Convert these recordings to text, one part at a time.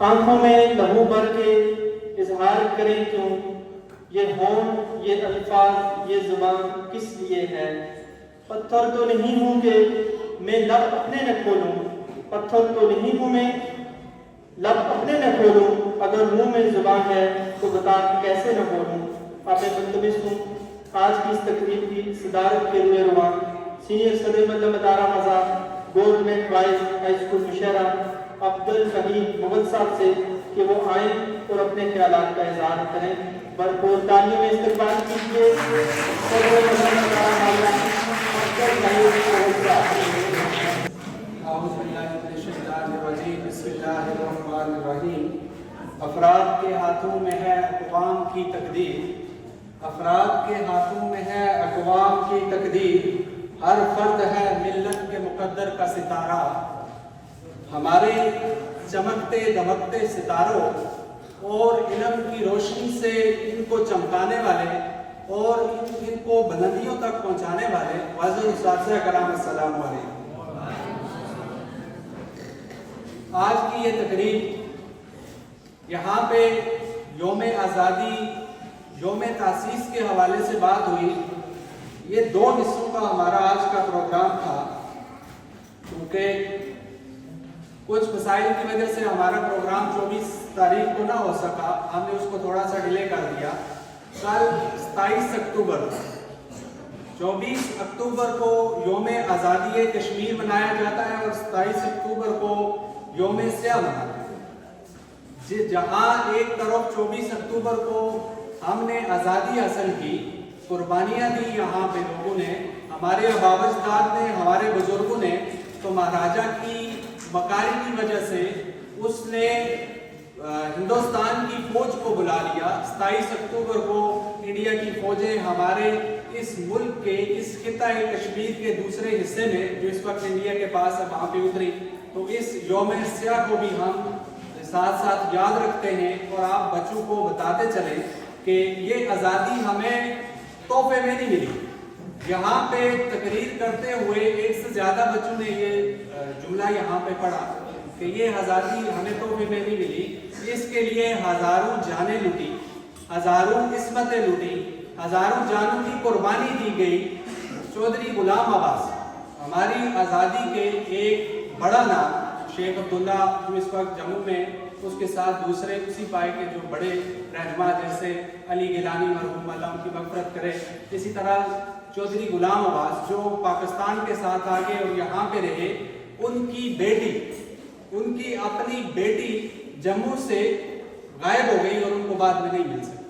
آنکھوں میں لہو بھر کے اظہار کریں کیوں، یہ ہونٹ، یہ الفاظ، یہ زبان کس لیے ہے؟ پتھر تو نہیں ہوں کہ میں لب اپنے نہ کھولوں، پتھر تو نہیں ہوں میں لب اپنے نہ کھولوں، اگر منہ میں زبان ہے تو بتا کیسے نہ بولوں۔ آپ ملتمس ہوں آج کی اس تقریب کی صدارت کے روئے رواں سینئر صدر مطلب ادارہ آزاد گورنمنٹ وائز ہائی اسکول مشہرہ عبد الفہیم محمد صاحب سے کہ وہ آئیں اور اپنے خیالات کا اظہار کریں۔ بھرپور تالیوں میں استقبال کیجیے صدر مطلب ادارہ آزاد عبد الفہیم محمد صاحب۔ اعوذ باللہ من الشیطان الرجیم، بسم اللہ الرحمن الرحیم۔ افراد کے ہاتھوں میں ہے اقوام کی تقدیر، افراد کے ہاتھوں میں ہے اقوام کی تقدیر، ہر فرد ہے ملت کے مقدر کا ستارہ۔ ہمارے چمکتے دمکتے ستاروں اور علم کی روشنی سے ان کو چمکانے والے اور ان کو بلندیوں تک پہنچانے والے معزز اساتذہ کرام السلام علیکم۔ آج کی یہ تقریب یہاں پہ یوم آزادی، یوم تاسیس کے حوالے سے بات ہوئی۔ یہ دو حصوں کا ہمارا آج کا پروگرام تھا، کیونکہ کچھ مسائل کی وجہ سے ہمارا پروگرام 24 تاریخ کو نہ ہو سکا، ہم نے اس کو تھوڑا سا ڈیلے کر دیا۔ کل 27 اکتوبر 24 اکتوبر کو یوم آزادی کشمیر منایا جاتا ہے اور 27 اکتوبر کو یوم سیاہ مناتے ہیں۔ جہاں ایک طرف 24 اکتوبر کو ہم نے آزادی حاصل کی، قربانیاں دی یہاں پہ لوگوں نے، ہمارے آباء اجداد نے، ہمارے بزرگوں نے، تو مہاراجہ کی مکاری کی وجہ سے اس نے ہندوستان کی فوج کو بلا لیا۔ 27 اکتوبر کو انڈیا کی فوجیں ہمارے اس ملک کے اس خطہ کشمیر کے دوسرے حصے میں جو اس وقت انڈیا کے پاس ہے وہاں پہ اتری۔ تو اس یوم سیاہ کو بھی ہم ساتھ ساتھ یاد رکھتے ہیں اور آپ بچوں کو بتاتے چلیں کہ یہ آزادی ہمیں تحفے میں نہیں ملی۔ یہاں پہ تقریر کرتے ہوئے ایک سے زیادہ بچوں نے یہ جملہ یہاں پہ پڑھا کہ یہ آزادی ہمیں تحفے میں نہیں ملی، اس کے لیے ہزاروں جانیں لوٹی، ہزاروں عصمتیں لوٹی، ہزاروں جانوں کی قربانی دی گئی۔ چودھری غلام عباس ہماری آزادی کے ایک بڑا نام، شیخ عبداللہ جو اس وقت جموں میں، اس کے ساتھ دوسرے اسی پائے کے جو بڑے رہنما جیسے علی گیلانی مرحوم اللہ ان کی مغفرت کرے، اسی طرح چودھری غلام عباس جو پاکستان کے ساتھ آگے اور یہاں پہ رہے، ان کی بیٹی، ان کی اپنی بیٹی جموں سے غائب ہو گئی اور ان کو بعد میں نہیں مل سکی۔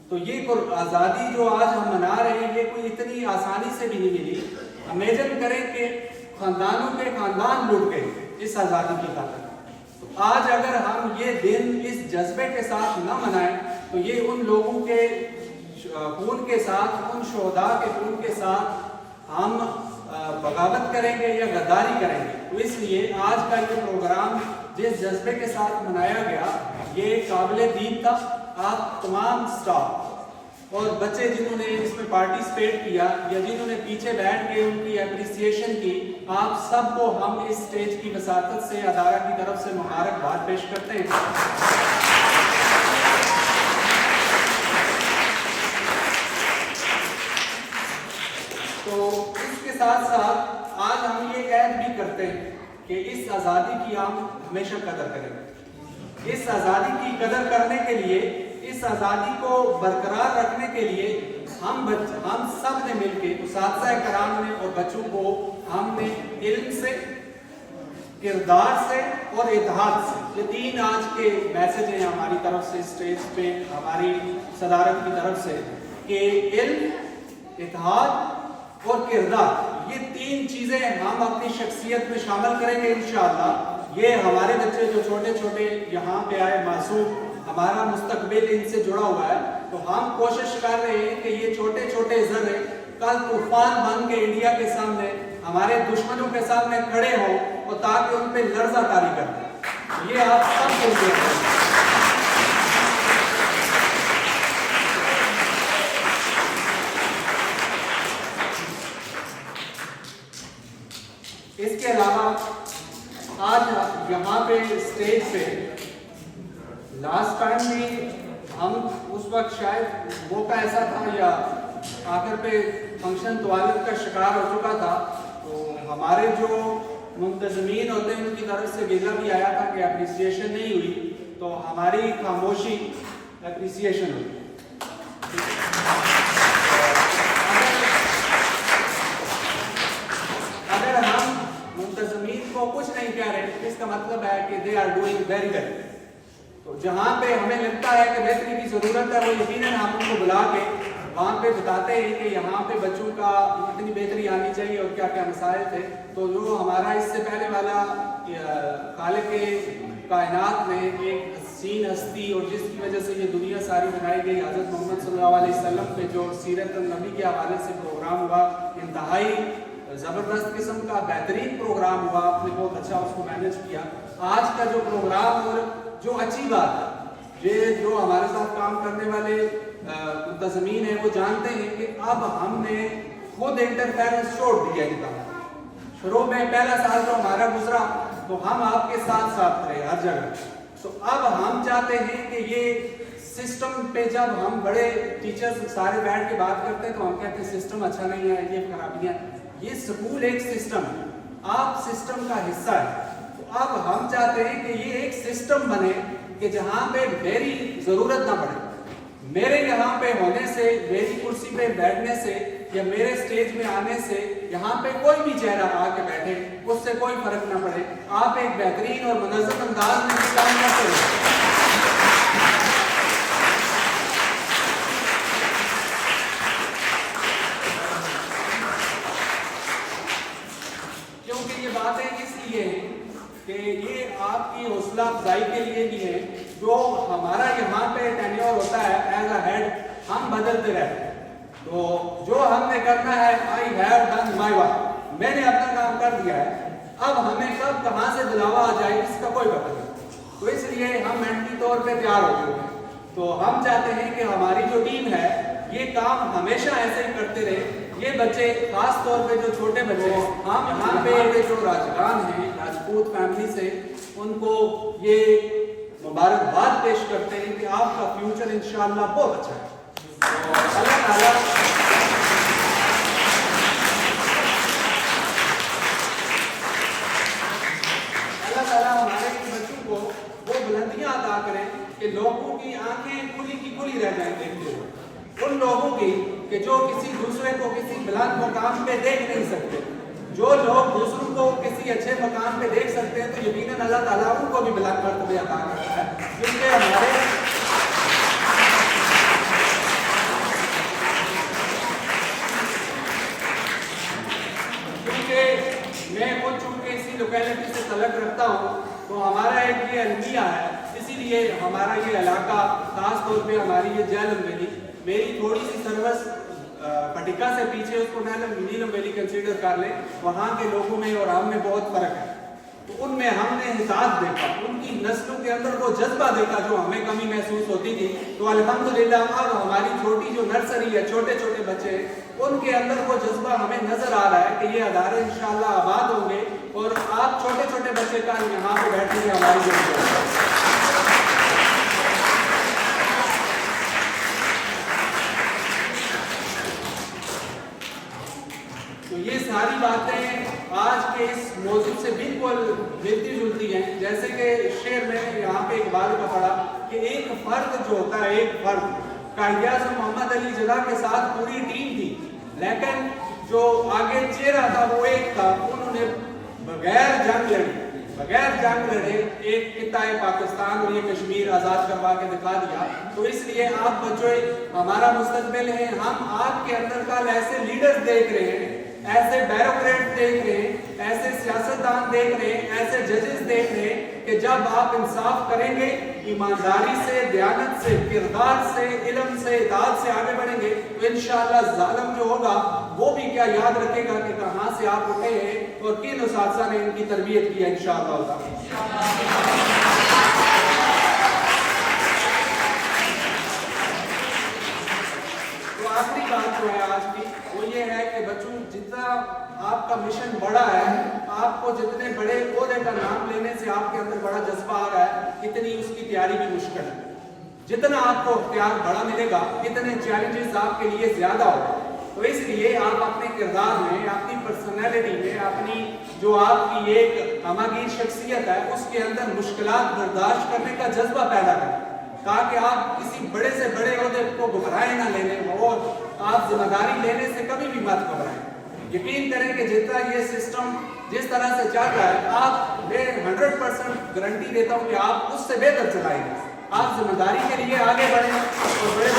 تو یہ آزادی جو آج ہم منا رہے ہیں یہ کوئی اتنی آسانی سے بھی نہیں ملی۔ امیجن کریں کہ خاندانوں کے خاندان لوٹ گئے اس آزادی کی خاطر۔ تو آج اگر ہم یہ دن اس جذبے کے ساتھ نہ منائیں تو یہ ان لوگوں کے خون کے ساتھ، ان شہداء کے خون کے ساتھ ہم بغاوت کریں گے یا غداری کریں گے۔ تو اس لیے آج کا یہ پروگرام جس جذبے کے ساتھ منایا گیا یہ قابل دید تھا۔ آپ تمام سٹاف اور بچے جنہوں نے اس میں پارٹیسپیٹ کیا یا جنہوں نے پیچھے بیٹھ کے ان کی اپریسیشن کی، آپ سب کو ہم اس سٹیج کی وساطت سے ادارہ کی طرف سے مبارکباد پیش کرتے ہیں۔ تو اس کے ساتھ ساتھ آج ہم یہ عہد بھی کرتے ہیں کہ اس آزادی کی ہم ہمیشہ قدر کریں گے۔ اس آزادی کی قدر کرنے کے لیے، اس آزادی کو برقرار رکھنے کے لیے ہم سب نے مل کے، اساتذہ کرام نے اور بچوں کو ہم نے علم سے، کردار سے اور اتحاد سے، یہ تین آج کے میسج ہیں ہماری طرف سے اسٹیج پہ ہماری صدارت کی طرف سے کہ علم، اتحاد اور کردار، یہ تین چیزیں ہم اپنی شخصیت میں شامل کریں گے انشاءاللہ۔ یہ ہمارے بچے جو چھوٹے چھوٹے یہاں پہ آئے معصوم، ہمارا مستقبل ان سے جڑا ہوا ہے، تو ہم کوشش کر رہے ہیں کہ یہ چھوٹے چھوٹے ذرے کل طوفان بن کے انڈیا کے سامنے، ہمارے دشمنوں کے سامنے کھڑے ہوں اور تاکہ ان پہ لرزہ طاری کر دیں۔ یہ آپ سب کے لیے ہے۔ اس کے علاوہ آج یہاں پہ اسٹیج پہ لاسٹ ٹائم بھی ہم اس وقت شاید موقع ایسا تھا یا آخر پہ فنکشن توالد کا شکار ہو چکا تھا، تو ہمارے جو منتظمین ہوتے ہیں ان کی طرف سے ویزا بھی آیا تھا کہ اپریسیشن نہیں ہوئی، تو ہماری خاموشی اپریسیشن ہوئی۔ اگر ہم منتظمین کو کچھ نہیں کہہ رہے اس کا مطلب ہے کہ they are doing very well. تو جہاں پہ ہمیں لگتا ہے کہ بہتری کی ضرورت ہے وہ یقیناً ہم ان کو بلا کے وہاں پہ بتاتے ہیں کہ یہاں پہ بچوں کا اتنی بہتری آنی چاہیے اور کیا کیا مسائل تھے۔ تو جو ہمارا اس سے پہلے والا خالق کائنات میں ایک حسین ہستی اور جس کی وجہ سے یہ دنیا ساری بنائی گئی، حضرت محمد صلی اللہ علیہ وسلم پہ جو سیرت النبی کے حوالے سے پروگرام ہوا، انتہائی زبردست قسم کا بہترین پروگرام ہوا، آپ نے بہت اچھا اس کو مینیج کیا۔ آج کا جو پروگرام اور جو اچھی بات ہے، یہ جو ہمارے ساتھ کام کرنے والے منتظمین ہیں وہ جانتے ہیں کہ اب ہم نے خود انٹرفیرنس چھوڑ دیا ہے۔ شروع میں پہلا سال تو ہمارا گزرا تو ہم آپ کے ساتھ ساتھ رہے ہر جگہ، تو اب ہم چاہتے ہیں کہ یہ سسٹم پہ جب ہم بڑے ٹیچرز سارے بیٹھ کے بات کرتے ہیں تو ہم کہتے ہیں سسٹم اچھا نہیں ہے، یہ خرابیاں، یہ سکول ایک سسٹم ہے، آپ سسٹم کا حصہ ہے۔ تو اب ہم چاہتے ہیں کہ یہ ایک سسٹم بنے کہ جہاں پہ میری ضرورت نہ پڑے، میرے یہاں پہ ہونے سے، میری کرسی پہ بیٹھنے سے یا میرے سٹیج میں آنے سے یہاں پہ کوئی بھی چہرہ آ کے بیٹھے اس سے کوئی فرق نہ پڑے، آپ ایک بہترین اور منظم انداز میں کام کرتے ہیں۔ کیونکہ یہ باتیں اس لیے ہیں کہ یہ آپ کی حوصلہ افزائی کے لیے بھی ہے، جو ہمارا یہاں پہ ٹینیور ہوتا ہے ایز اے ہیڈ ہم بدلتے رہتے ہیں، تو جو ہم نے کرنا ہے I have done my work, میں نے اپنا کام کر دیا ہے، اب ہمیں کب کہاں سے بلاوا آ جائے اس کا کوئی پتہ نہیں، تو اس لیے ہم مینٹلی طور پہ تیار ہو گئے ہیں۔ تو ہم چاہتے ہیں کہ ہماری جو ٹیم ہے یہ کام ہمیشہ ایسے ہی کرتے رہے۔ یہ بچے خاص طور پہ جو چھوٹے بچے ہیں، ہم یہاں پہ جو راجگان ہیں راجپوت فیملی سے، ان کو یہ مبارکباد پیش کرتے ہیں کہ آپ کا فیوچر انشاءاللہ بہت اچھا ہے۔ اللہ تعالیٰ ہمارے بچوں کو وہ بلندیاں عطا کریں کہ لوگوں کی آنکھیں کھلی کی کھلی رہ جائیں دیکھتے ہوئے، ان لوگوں کی کہ جو کسی دوسرے کو کسی بلند مقام پہ دیکھ نہیں سکتے۔ جو لوگ دوسروں کو کسی اچھے مقام پہ دیکھ سکتے ہیں تو یقیناً اللہ تعالیٰ ان کو بھی بلند مرتبے عطا کرتا ہے، کیونکہ میں خود چونکہ اسی لوکیلٹی سے تعلق رکھتا ہوں تو ہمارا ایک یہ المیہ ہے، اسی لیے ہمارا یہ علاقہ خاص طور پہ ہماری یہ جہلم ویلی، میری تھوڑی سی سروس پٹیکا سے پیچھے اس کو نیلم ویلی کنسیڈر کر لیں، وہاں کے لوگوں میں اور ہم میں بہت فرق ہے، تو ان میں ہم نے حساب دیکھا، ان کی نسلوں کے اندر وہ جذبہ دیکھا جو ہمیں کمی محسوس ہوتی تھی، تو الحمدللہ اب ہماری چھوٹی جو نرسری ہے، چھوٹے چھوٹے بچے ہیں، ان کے اندر وہ جذبہ ہمیں نظر آ رہا ہے کہ یہ ادارے انشاءاللہ آباد ہوں گے اور آپ چھوٹے چھوٹے بچے کا یہاں پہ بیٹھیں گے ہماری ضرورت ہے۔ تو یہ ساری باتیں آج کے اس موضوع سے بالکل ملتی جلتی ہیں، جیسے کہ شعر میں یہاں پہ اقبال کا پڑھا کہ ایک فرد جو ہوتا ہے، ایک فرد قائد اعظم محمد علی جناح کے ساتھ پوری ٹیم تھی، لیکن جو آگے چہرہ تھا وہ ایک تھا، انہوں نے بغیر جنگ لڑے ایک خطہ پاکستان اور یہ کشمیر آزاد کروا کے دکھا دیا۔ تو اس لیے آپ بچوں ہمارا مستقبل ہے، ہم آپ کے اندر کل ایسے لیڈرز دیکھ رہے ہیں، ایسے بیروکریٹ دیکھ رہے ہیں، ایسے سیاستدان دیکھ رہے ہیں، ایسے ججز دیکھ رہے ہیں کہ جب آپ انصاف کریں گے، ایمانداری سے، دیانت سے، کردار سے، علم سے، اطاعت سے آگے بڑھیں گے تو انشاءاللہ ظالم جو ہوگا وہ بھی کیا یاد رکھے گا کہ کہاں سے آپ اٹھے ہیں اور کن اساتذہ نے ان کی تربیت کی ہے انشاءاللہ۔ تو آخری بات جو ہے آج کی وہ یہ ہے کہ بچوں جتنا آپ کا مشن بڑا ہے، آپ کو جتنے بڑے عہدے کا نام لینے سے آپ کے اندر بڑا جذبہ آ رہا ہے، اتنی اس کی تیاری بھی مشکل ہے۔ جتنا آپ کو اختیار بڑا ملے گا اتنے چیلنجز آپ کے لیے زیادہ ہوگا۔ تو اس لیے آپ اپنے کردار میں، اپنی پرسنالٹی میں، اپنی جو آپ کی ایک ہماگیر شخصیت ہے اس کے اندر مشکلات برداشت کرنے کا جذبہ پیدا کریں، تاکہ آپ کسی بڑے سے بڑے عہدے کو گھبرائے نہ لینے، اور آپ ذمہ داری لینے سے کبھی بھی مت گھبرائیں۔ یقین کریں کہ جتنا یہ سسٹم جس طرح سے چل رہا ہے، آپ میں 100% گارنٹی دیتا ہوں کہ آپ اس سے بہتر چلائیں گے۔ آپ ذمہ داری کے لیے آگے بڑھیں اور بڑے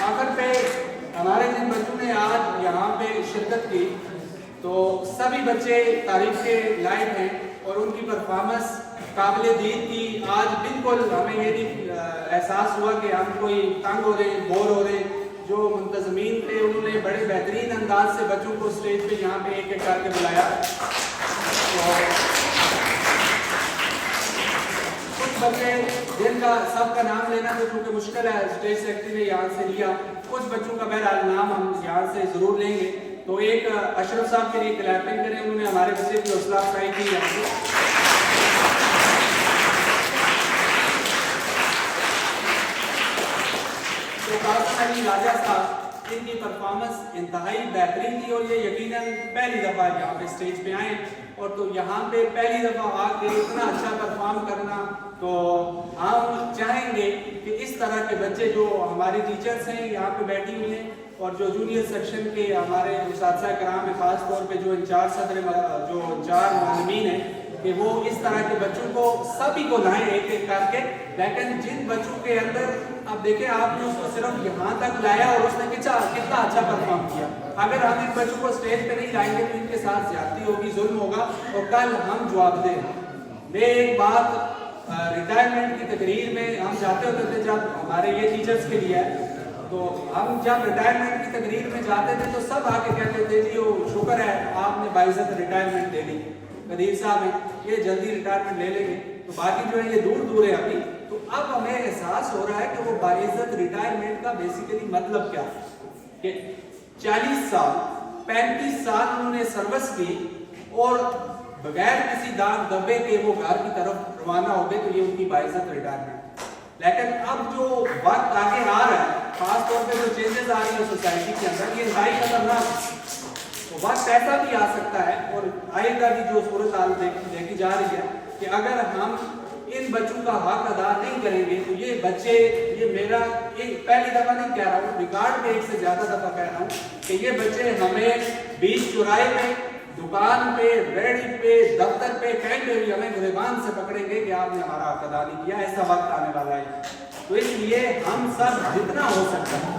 آخر پہ ہمارے جن بچوں نے آج یہاں پہ شرکت کی تو سبھی بچے تعریف کے لائق ہیں اور ان کی پرفارمنس قابل دید تھی۔ آج بالکل ہمیں یہ نہیں احساس ہوا کہ ہم کوئی تنگ ہو رہے، بور ہو رہے۔ جو منتظمین تھے انہوں نے بڑے بہترین انداز سے بچوں کو اسٹیج پہ یہاں پہ ایک ایک کر کے بلایا۔ کچھ بچے جن کا سب کا نام لینا تو چونکہ مشکل ہے، اسٹیج سیکرٹری نے یہاں سے لیا، کچھ بچوں کا بہرحال نام ہم یہاں سے ضرور لیں گے۔ تو ایک اشرف صاحب کے لیے کلیپنگ کریں، انہوں نے ہمارے بچے کی حوصلہ افزائی کی یہاں سے۔ تو قاسم علی راجہ صاحب، ان کی پرفارمنس انتہائی بہترین تھی اور یہ یقیناً پہلی دفعہ یہاں پہ اسٹیج پہ آئے، اور تو یہاں پہ پہلی دفعہ آ کے اتنا اچھا پرفارم کرنا، تو ہم چاہیں گے کہ اس طرح کے بچے جو ہماری ٹیچرز ہیں یہاں پہ بیٹھی ہوئی ہیں اور جو جونیئر سیکشن کے ہمارے اساتذہ کرام ہیں، خاص طور پہ جو انچارج معلمین ہیں، کہ وہ اس طرح کے بچوں کو سبھی کو لائیں ایک ایک کر کے۔ لیکن جن بچوں کے اندر اب دیکھیں آپ نے اس کو صرف یہاں تک لایا اور اس نے کتنا اچھا پرفارم کیا، اگر ہم ان بچوں کو اسٹیج پہ نہیں لائیں گے تو ان کے ساتھ زیادتی ہوگی، ظلم ہوگا اور کل ہم جواب دیں۔ میں ایک بات ریٹائرمنٹ کی تقریر میں ہم جاتے ہوتے تھے، جب ہمارے یہ ٹیچرز کے لیے ہے، تو ہم جب ریٹائرمنٹ کی تقریر میں جاتے تھے تو سب آ کے کہتے تھے جی وہ شکر ہے آپ نے باعزت ریٹائرمنٹ لے لی، قدیر صاحب ہیں یہ جلدی ریٹائرمنٹ لے لیں گے، تو باقی جو ہے یہ دور دور ہے ابھی۔ تو اب ہمیں احساس ہو رہا ہے کہ وہ باعزت ریٹائرمنٹ کا بیسیکلی مطلب کیا ہے، کہ 40 سال 35 سال انہوں نے سروس کی اور بغیر کسی داغ دبے کے وہ گھر کی طرف روانہ ہو گئے، تو یہ ان کی باعزت ریٹائرمنٹ۔ لیکن اب جو وقت آگے آ رہا ہے، خاص طور پہ جو چینجز آ رہی ہیں سوسائٹی کے اندر، یہ انتہائی خطرناک تو وقت ایسا بھی آ سکتا ہے اور آئے گا بھی، جو صورتحال دیکھی جا رہی ہے کہ اگر ہم ان بچوں کا حق ادا نہیں کریں گے تو یہ بچے، یہ میرا ایک پہلی دفعہ نہیں کہہ رہا ہوں، ریکارڈ میں ایک سے زیادہ دفعہ کہہ رہا ہوں کہ یہ بچے ہمیں بیچ چوراہے میں، دکان پہ، ریڑی پہ، دفتر پہ کہتے ہوئے ہمیں گریبان سے پکڑیں گے کہ آپ نے ہمارا حق ادا نہیں کیا۔ ایسا وقت آنے والا ہے، تو اس لیے ہم سب جتنا ہو سکتا ہے،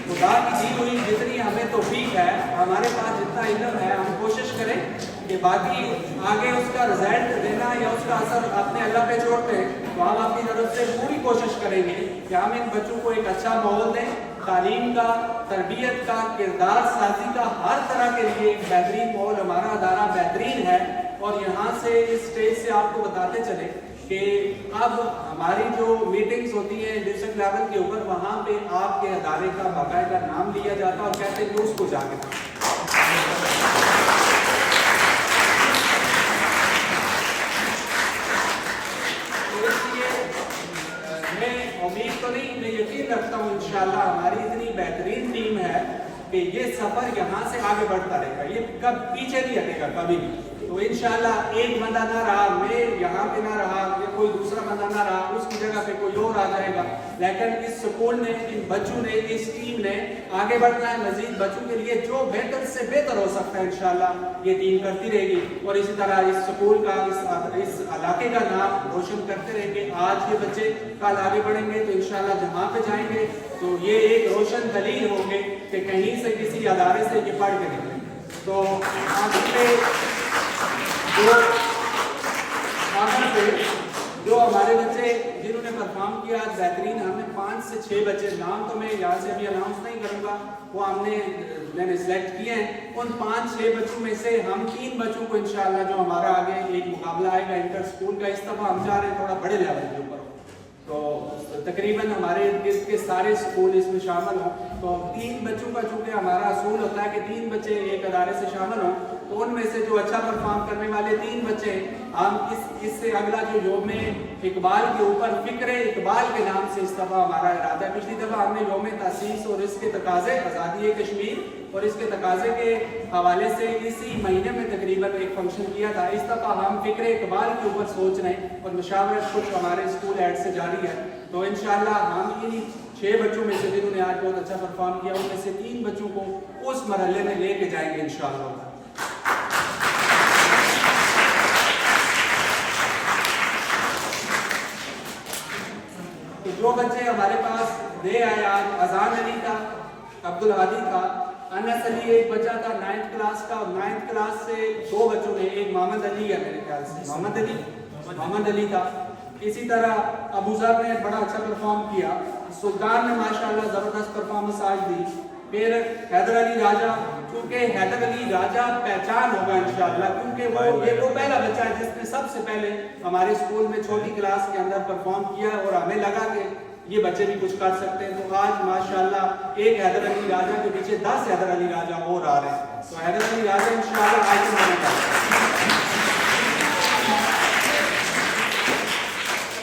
خدا کی دی ہوئی جتنی ہمیں توفیق ہے، ہمارے پاس جتنا علم ہے، ہم کوشش کریں کہ باقی آگے اس کا رزلٹ دینا یا اس کا اثر اپنے اللہ پہ چھوڑتے ہیں، تو ہم اپنی طرف سے پوری کوشش کریں گے کہ ہم ان بچوں کو ایک اچھا ماحول دیں، تعلیم کا، تربیت کا، کردار سازی کا، ہر طرح کے لیے ایک بہترین ماحول۔ ہمارا ادارہ بہترین ہے اور یہاں سے اس اسٹیج سے آپ کو بتاتے چلیں کہ اب ہماری جو میٹنگز ہوتی ہیں ڈسٹرکٹ لیول کے اوپر، وہاں پہ آپ کے ادارے کا باقاعدہ نام لیا جاتا اور کہتے ہیں کہ اس کو جا کے میں امید تو نہیں، میں یقین رکھتا ہوں انشاءاللہ ہماری اتنی بہترین ٹیم ہے کہ یہ سفر یہاں سے آگے بڑھتا رہے گا، یہ کب پیچھے نہیں ہٹے گا کبھی بھی۔ تو انشاءاللہ ایک بندہ نہ رہا، میں یہاں پہ نہ رہا، یا کوئی دوسرا بندہ نہ رہا، اس کی جگہ پہ کوئی اور آ جائے گا، لیکن اس سکول نے، ان بچوں نے، اس ٹیم نے آگے بڑھنا ہے، مزید بچوں کے لیے جو بہتر سے بہتر ہو سکتا ہے انشاءاللہ یہ ٹیم کرتی رہے گی، اور اسی طرح اس سکول کا، اس علاقے کا نام روشن کرتے رہیں گے۔ آج کے بچے کل آگے بڑھیں گے تو انشاءاللہ جہاں پہ جائیں گے تو یہ ایک روشن دلیل ہوں گے کہ کہیں سے کسی ادارے سے یہ پڑھ کے نکلیں۔ تو جو ہمارے بچے جنہوں نے پرفارم کیا آج بہترین، ہم نے 5 سے 6 بچے، نام تو میں یہاں سے ابھی اناؤنس نہیں کروں گا، وہ میں نے سلیکٹ کیے ہیں۔ ان 5-6 بچوں میں سے ہم 3 بچوں کو انشاءاللہ جو ہمارا آگے ایک مقابلہ آئے گا انٹر اسکول کا، اس دفعہ ہم چاہ رہے ہیں تھوڑا بڑے لیول کے اوپر، تو تقریباً ہمارے ارد گرد کے سارے اسکول اس میں شامل ہوں. تو 3 بچوں کا چونکہ ہمارا اصول ہوتا ہے کہ 3 بچے ایک ادارے سے شامل ہوں, تو ان میں سے جو اچھا پرفارم کرنے والے 3 بچے ہیں, ہم اس سے اگلا جو یوم اقبال کے اوپر فکر اقبال کے نام سے اس دفعہ ہمارا ارادہ ہے. پچھلی دفعہ ہم نے یوم تاسیس اور اس کے تقاضے آزادی کشمیر اور اس کے تقاضے کے حوالے سے اسی مہینے میں تقریباً ایک فنکشن کیا تھا. اس دفعہ ہم فکر اقبال کے اوپر سوچ رہے ہیں اور مشاورت کچھ ہمارے اسکول ایڈ سے جاری ہے. تو انشاءاللہ ہم انہی 6 بچوں میں سے جنہوں نے آج بہت اچھا پرفارم کیا ان میں سے 3 بچوں کو اس مرحلے میں لے کے جائیں گے انشاءاللہ. تو جو بچے ہمارے پاس دے آئے آج, اذان علی کا, عبدالہادی کا, انس علی ایک بچہ تھا 9th کلاس کا, اور 9th کلاس سے 2 بچوں نے, ایک محمد علی ہے میرے خیال سے, محمد علی تھا. اسی طرح ابو ذر نے بڑا اچھا پرفارم کیا, سلطان نے ماشاءاللہ زبردست پرفارمنس آج دی. پھر حیدر علی راجہ, کیونکہ حیدر علی راجہ پہچان ہوگا انشاءاللہ, کیونکہ وہ پہلا بچہ ہے جس نے سب سے پہلے ہمارے اسکول میں چھوٹی کلاس کے اندر پرفارم کیا, اور ہمیں لگا کہ یہ بچے بھی کچھ کر سکتے ہیں. تو آج ماشاءاللہ ایک حیدر علی راجہ کے پیچھے 10 حیدر علی راجہ اور آ رہے ہیں. تو حیدر علی راجہ انشاءاللہ آج سنانے کا.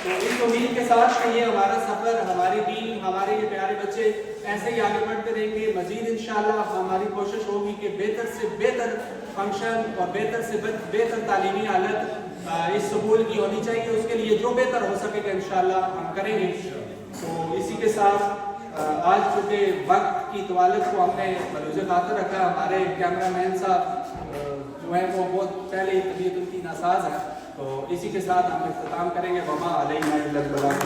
تو اس امید کے ساتھ کہ یہ ہمارا سفر, ہماری ٹیم, ہمارے یہ پیارے بچے ایسے ہی آگے بڑھتے رہیں گے. مزید انشاءاللہ ہماری کوشش ہوگی کہ بہتر سے بہتر فنکشن اور بہتر سے بہتر تعلیمی حالت اس سکول کی ہونی چاہیے. اس کے لیے جو بہتر ہو سکے گا انشاءاللہ ہم کریں گے. تو اسی کے ساتھ آج چونکہ وقت کی طوالت کو ہم نے ملحوظ خاطر رکھا, ہمارے کیمرہ مین صاحب جو ہیں وہ بہت پہلے طبیعت ان کی ناساز ہے. تو اسی کے ساتھ ہم اختتام کریں گے. وما علینا الا البلاغ.